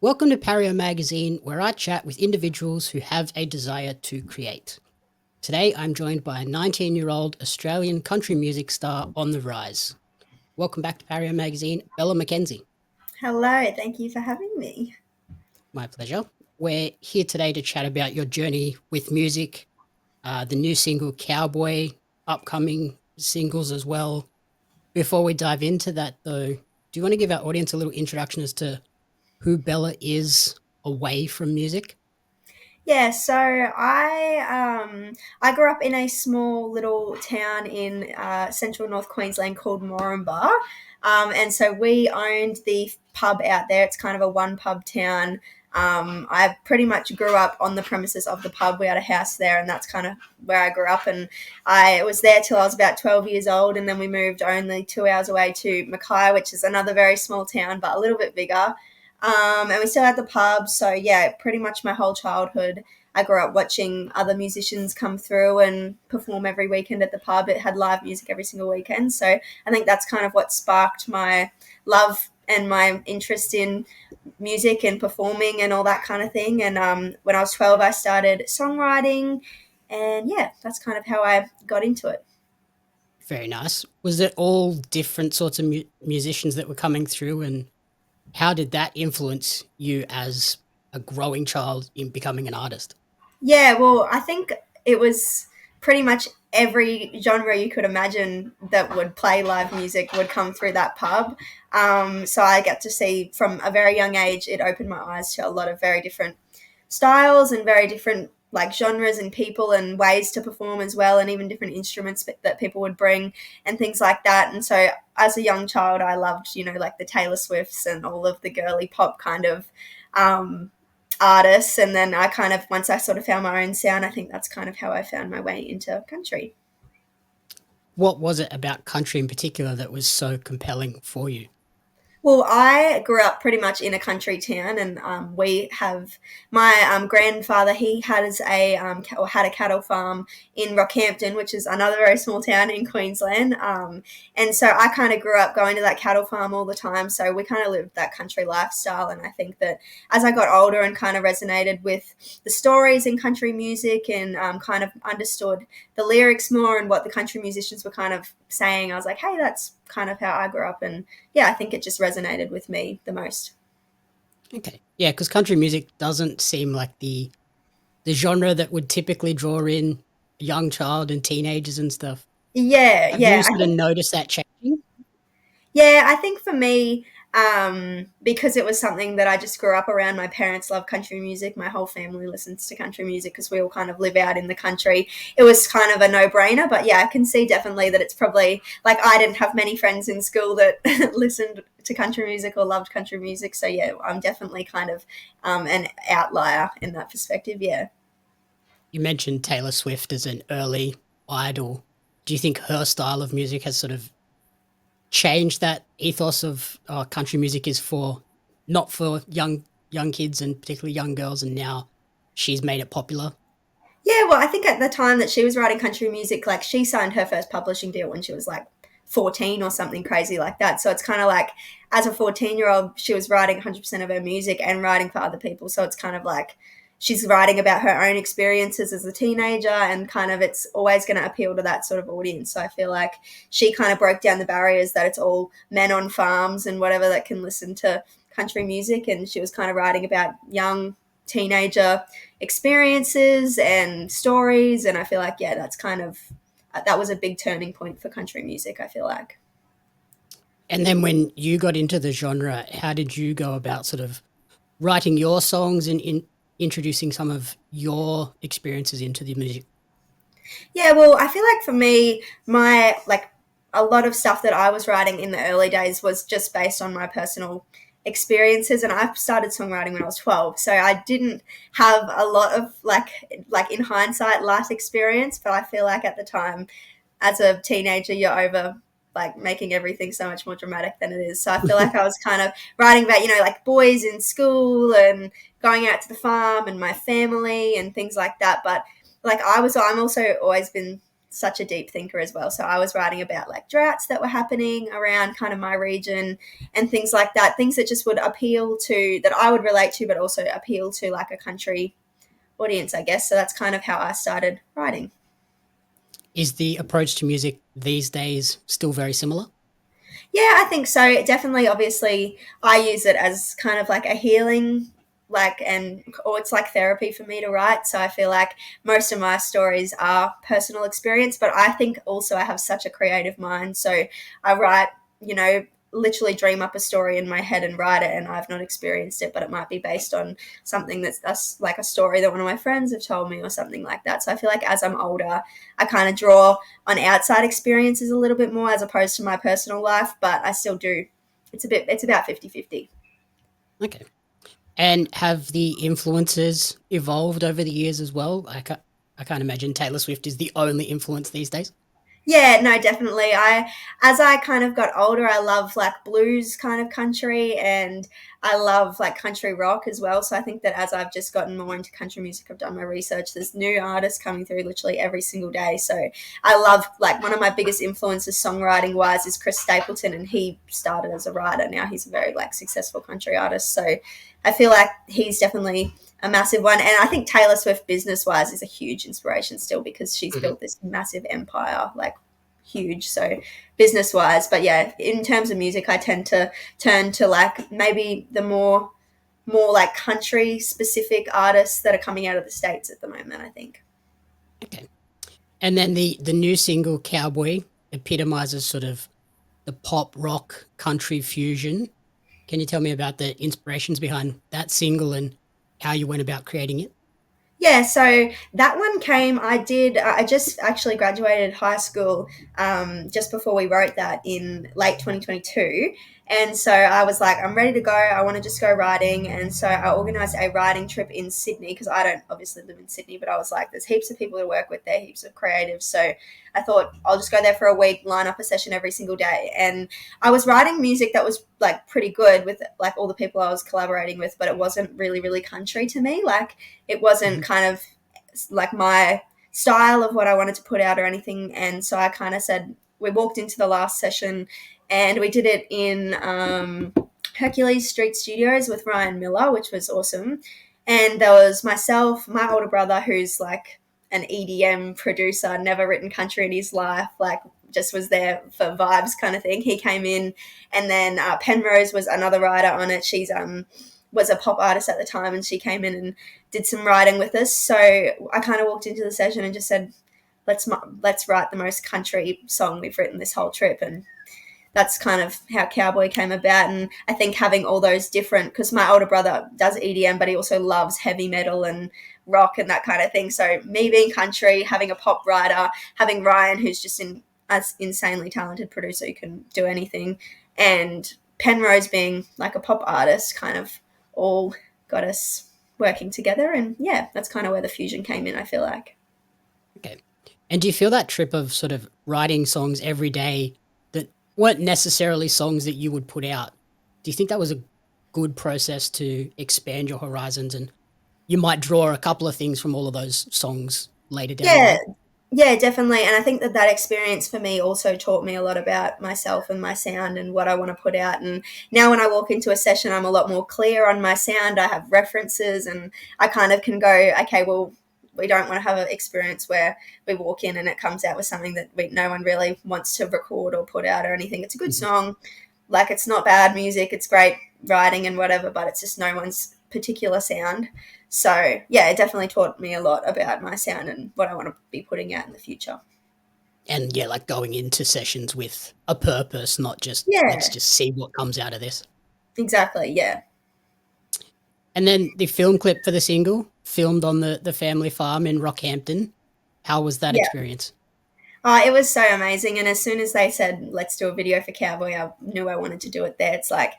Welcome to Pario Magazine, where I chat with individuals who have a desire to create. Today, I'm joined by a 19-year-old Australian country music star on the rise. Welcome back to Pario Magazine, Bella Mackenzie. Hello, thank you for having me. My pleasure. We're here today to chat about your journey with music, the new single Cowboy, upcoming singles as well. Before we dive into that, though, do you want to give our audience a little introduction as to who Bella is away from music? Yeah, so I grew up in a small little town in central North Queensland called Moranbah, and so we owned the pub out there. It's kind of a one pub town. I pretty much grew up on the premises of the pub. We had a house there, and that's kind of where I grew up. And I was there till I was about 12 years old, and then we moved only 2 hours away to Mackay, which is another very small town, but a little bit bigger. And we still had the pub. So, yeah, pretty much my whole childhood, I grew up watching other musicians come through and perform every weekend at the pub. It had live music every single weekend. So I think that's kind of what sparked my love and my interest in music and performing and all that kind of thing. And when I was 12, I started songwriting. And yeah, that's kind of how I got into it. Very nice. Was it all different sorts of musicians that were coming through, and how did that influence you as a growing child in becoming an artist? Yeah, well, I think it was pretty much every genre you could imagine that would play live music would come through that pub. So I get to see from a very young age, it opened my eyes to a lot of very different styles and very different like genres and people and ways to perform as well, and even different instruments that people would bring and things like that. And so as a young child, I loved, like the Taylor Swifts and all of the girly pop kind of um, artists. And then I kind of, once I sort of found my own sound, I think that's kind of how I found my way into country. What was it about country in particular that was so compelling for you? Well, I grew up pretty much in a country town, and we have my grandfather. He has or had a cattle farm in Rockhampton, which is another very small town in Queensland. And so I kind of grew up going to that cattle farm all the time. So we kind of lived that country lifestyle, and I think that as I got older and kind of resonated with the stories in country music and kind of understood the lyrics more and what the country musicians were kind of saying, I was like, hey, that's kind of how I grew up. And yeah, I think it just resonated with me the most. Okay. Yeah, because country music doesn't seem like the genre that would typically draw in a young child and teenagers and stuff. Yeah, Have you yeah. sort of noticed that changing? I think for me, because it was something that I just grew up around, my parents love country music. My whole family listens to country music because we all kind of live out in the country. It was kind of a no brainer, but yeah, I can see definitely that it's probably like I didn't have many friends in school that listened to country music or loved country music. So yeah, I'm definitely kind of an outlier in that perspective. Yeah. You mentioned Taylor Swift as an early idol. Do you think her style of music has sort of changed that ethos of country music is for not for young kids and particularly young girls, and now she's made it popular? Yeah, well, I think at the time that she was writing country music, like she signed her first publishing deal when she was like 14 or something crazy like that. So it's kind of like as a 14-year-old, she was writing 100% of her music and writing for other people. So it's kind of like she's writing about her own experiences as a teenager, and kind of it's always going to appeal to that sort of audience. So I feel like she kind of broke down the barriers that it's all men on farms and whatever that can listen to country music. And she was kind of writing about young teenager experiences and stories. And I feel like, yeah, that's kind of, that was a big turning point for country music, I feel like. And then when you got into the genre, how did you go about sort of writing your songs and introducing some of your experiences into the music? Yeah, well, I feel like for me, my, like, a lot of stuff that I was writing in the early days was just based on my personal experiences, and I started songwriting when I was 12, so I didn't have a lot of like in hindsight life experience, but I feel like at the time as a teenager, you're over like making everything so much more dramatic than it is. So I feel like I was kind of writing about, like boys in school and going out to the farm and my family and things like that. But like I'm also always been such a deep thinker as well. So I was writing about like droughts that were happening around kind of my region and things like that, things that just would appeal to, that I would relate to, but also appeal to like a country audience, I guess. So that's kind of how I started writing. Is the approach to music these days still very similar? Yeah, I think so. Definitely, obviously, I use it as kind of like a healing, like, and, or it's like therapy for me to write. So I feel like most of my stories are personal experience, but I think also I have such a creative mind. So I write, you know, literally dream up a story in my head and write it, and I've not experienced it, but it might be based on something that's like a story that one of my friends have told me or something like that. So I feel like as I'm older, I kind of draw on outside experiences a little bit more as opposed to my personal life, but I still do. It's about 50-50. Okay. And have the influences evolved over the years as well? I can't imagine Taylor Swift is the only influence these days. Yeah, no, definitely. As I kind of got older, I love like blues kind of country, and I love like country rock as well. So I think that as I've just gotten more into country music, I've done my research. There's new artists coming through literally every single day. So I love, like, one of my biggest influences songwriting wise is Chris Stapleton, and he started as a writer. Now he's a very like successful country artist. So I feel like he's definitely a massive one. And I think Taylor Swift, business wise, is a huge inspiration still, because she's Mhm. built this massive empire, like huge. So business wise, but yeah, in terms of music, I tend to turn to like maybe the more like country specific artists that are coming out of the States at the moment, I think. Okay. And then the new single Cowboy epitomizes sort of the pop rock country fusion. Can you tell me about the inspirations behind that single and how you went about creating it? Yeah, so that one came. I just actually graduated high school just before we wrote that in late 2022. And so I was like, I'm ready to go. I want to just go riding. And so I organized a riding trip in Sydney, because I don't obviously live in Sydney, but I was like, there's heaps of people to work with there, heaps of creatives. So I thought I'll just go there for a week, line up a session every single day. And I was writing music that was like pretty good with like all the people I was collaborating with, but it wasn't really, really country to me. Like, it wasn't Mhm. kind of like my style of what I wanted to put out or anything. And so I kind of said, we walked into the last session and we did it in Hercules Street Studios with Ryan Miller, which was awesome. And there was myself, my older brother, who's like an EDM producer, never written country in his life, like just was there for vibes kind of thing. He came in, and then Penrose was another writer on it. She's was a pop artist at the time, and she came in and did some writing with us. So I kind of walked into the session and just said, let's write the most country song we've written this whole trip. And that's kind of how Cowboy came about. And I think having all those different, because my older brother does EDM, but he also loves heavy metal and rock and that kind of thing. So me being country, having a pop writer, having Ryan, who's just as insanely talented producer who can do anything, and Penrose being like a pop artist, kind of all got us working together. And yeah, that's kind of where the fusion came in, I feel like. Okay. And do you feel that trip of sort of writing songs every day that weren't necessarily songs that you would put out? Do you think that was a good process to expand your horizons and you might draw a couple of things from all of those songs later down the Yeah, line? yeah, definitely. And I think that that experience for me also taught me a lot about myself and my sound and what I want to put out. And now when I walk into a session, I'm a lot more clear on my sound. I have references, and I kind of can go, okay, well, we don't want to have an experience where we walk in and it comes out with something that no one really wants to record or put out or anything. It's a good Mhm. song. Like, it's not bad music. It's great writing and whatever, but it's just no one's particular sound. So yeah, it definitely taught me a lot about my sound and what I want to be putting out in the future. And yeah, like going into sessions with a purpose, not just let's Yeah, just see what comes out of this. exactly. Yeah. And then the film clip for the single, filmed on the family farm in Rockhampton. How was that Yeah. experience? It was so amazing. And as soon as they said, let's do a video for Cowboy, I knew I wanted to do it there. It's like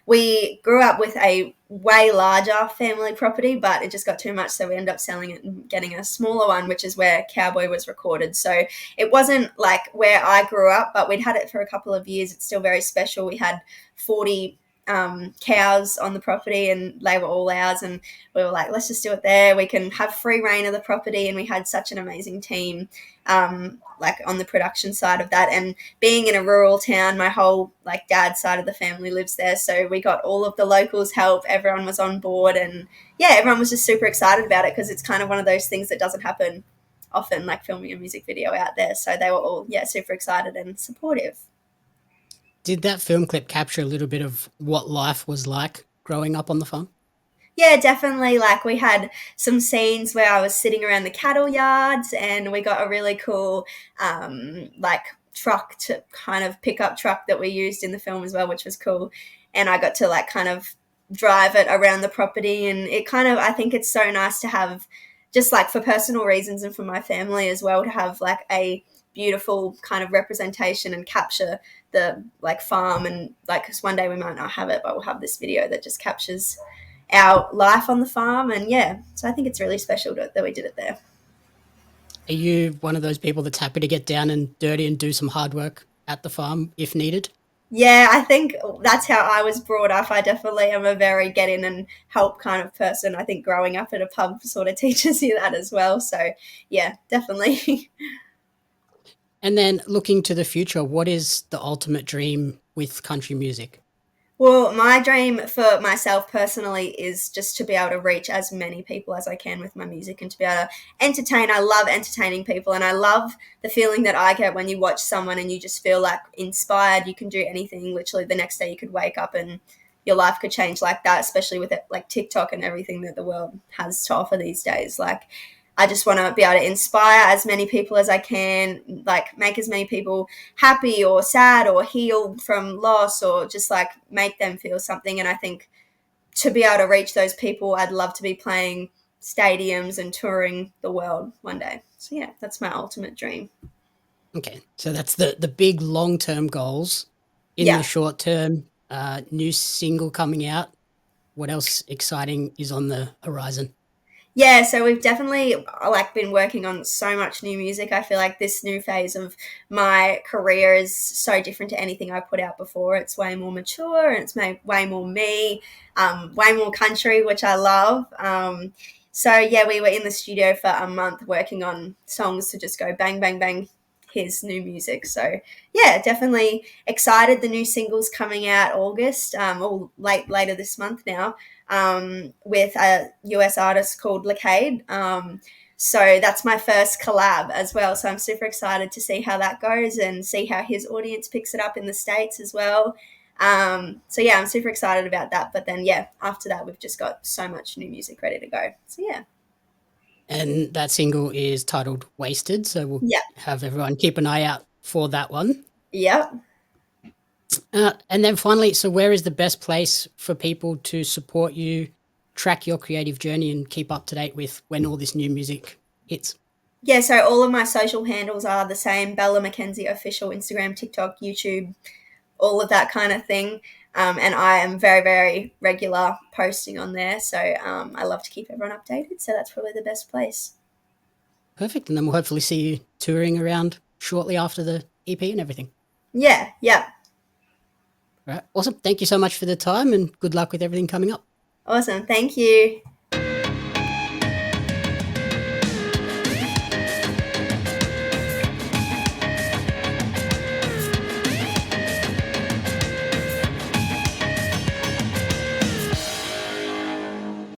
we grew up with a way larger family property, but it just got too much. So we ended up selling it and getting a smaller one, which is where Cowboy was recorded. So it wasn't like where I grew up, but we'd had it for a couple of years. It's still very special. We had 40 cows on the property, and they were all ours. And we were like, let's just do it there. We can have free reign of the property, and we had such an amazing team, like on the production side of that. And being in a rural town, my whole like dad's side of the family lives there, so we got all of the locals' help. Everyone was on board, and yeah, everyone was just super excited about it because it's kind of one of those things that doesn't happen often, like filming a music video out there. So they were all, yeah, super excited and supportive. Did that film clip capture a little bit of what life was like growing up on the farm? Yeah, definitely. Like we had some scenes where I was sitting around the cattle yards, and we got a really cool, like truck to kind of pickup truck that we used in the film as well, which was cool. And I got to like kind of drive it around the property, and it kind of, I think it's so nice to have, just like for personal reasons and for my family as well, to have like a beautiful kind of representation and capture the like farm. And like, cause one day we might not have it, but we'll have this video that just captures our life on the farm. And yeah, so I think it's really special that we did it there. Are you one of those people that's happy to get down and dirty and do some hard work at the farm if needed? Yeah, I think that's how I was brought up. I definitely am a very get in and help kind of person. I think growing up at a pub sort of teaches you that as well. So yeah, definitely. And then looking to the future, what is the ultimate dream with country music? Well, my dream for myself personally is just to be able to reach as many people as I can with my music and to be able to entertain. I love entertaining people, and I love the feeling that I get when you watch someone and you just feel like inspired. You can do anything. Literally, the next day you could wake up and your life could change like that, especially with it, like TikTok and everything that the world has to offer these days. Like, I just want to be able to inspire as many people as I can, like make as many people happy or sad or heal from loss, or just like make them feel something. And I think to be able to reach those people, I'd love to be playing stadiums and touring the world one day. So yeah, that's my ultimate dream. Okay, so that's the big long term goals. In the Yeah. short term, new single coming out. What else exciting is on the horizon? Yeah, so we've definitely like been working on so much new music. I feel like this new phase of my career is so different to anything I put out before. It's way more mature, and it's way more me, way more country, which I love. So yeah, we were in the studio for a month working on songs to just go bang, bang, bang. Here's new music. So yeah, definitely excited. The new single's coming out August, or later this month now, with a US artist called Lacade. So that's my first collab as well. So I'm super excited to see how that goes and see how his audience picks it up in the States as well. So yeah, I'm super excited about that. But then yeah, after that, we've just got so much new music ready to go. So yeah. And that single is titled Wasted. So we'll Yeah. have everyone keep an eye out for that one. Yep. And then finally, so where is the best place for people to support you, track your creative journey, and keep up to date with when all this new music hits? Yeah, so all of my social handles are the same: Bella Mackenzie official, Instagram, TikTok, YouTube, all of that kind of thing. And I am very, very regular posting on there. So I love to keep everyone updated. So that's probably the best place. Perfect. And then we'll hopefully see you touring around shortly after the EP and everything. Yeah, yeah. All right. Awesome. Thank you so much for the time and good luck with everything coming up. Awesome. Thank you.